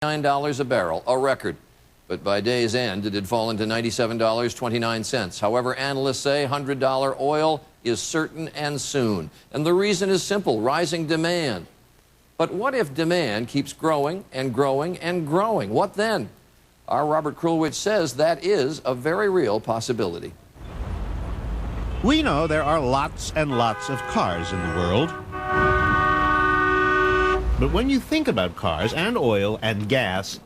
$9 a barrel, a record. But by day's end, it had fallen to $97.29. However, analysts say $100 oil is certain and soon. And the reason is simple: rising demand. But what if demand keeps growing and growing and growing? What then? Our Robert Krulwich says that is a very real possibility. We know there are lots and lots of cars in the world. But when you think about cars and oil and gas,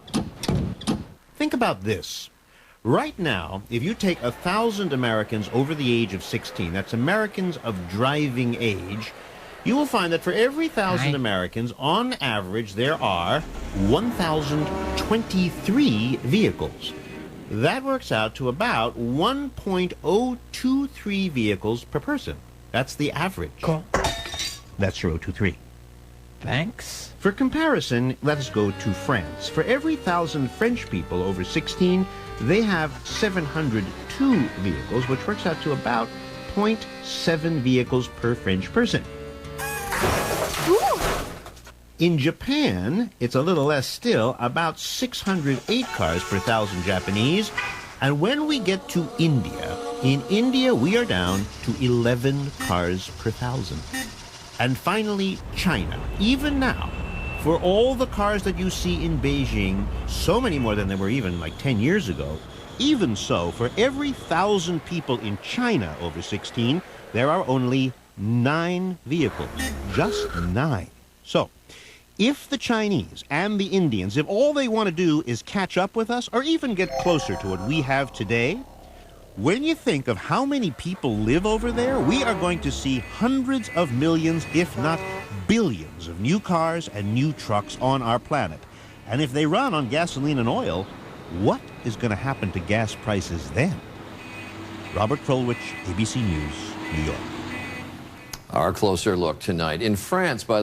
think about this. Right now, if you take 1,000 Americans over the age of 16, that's Americans of driving age, you will find that for every 1,000 Americans, on average, there are 1,023 vehicles. That works out to about 1.023 vehicles per person. That's the average. Cool. That's your 023. Thanks. For comparison, let us go to France. For every 1,000 French people over 16, they have 702 vehicles, which works out to about 0.7 vehicles per French person. Ooh. In Japan, it's a little less still, about 608 cars per 1,000 Japanese. And when we get to India, in India we are down to 11 cars per 1,000. And finally, China. Even now, for all the cars that you see in Beijing, so many more than there were even like 10 years ago, even so, for every 1,000 people in China over 16, there are only 9 vehicles. Just 9. So, if the Chinese and the Indians, if all they want to do is catch up with us or even get closer to what we have today, when you think of how many people live over there, we are going to see hundreds of millions, if not billions, of new cars and new trucks on our planet. And if they run on gasoline and oil, what is going to happen to gas prices then? Robert Krulwich, ABC News, New York. Our closer look tonight. In France, by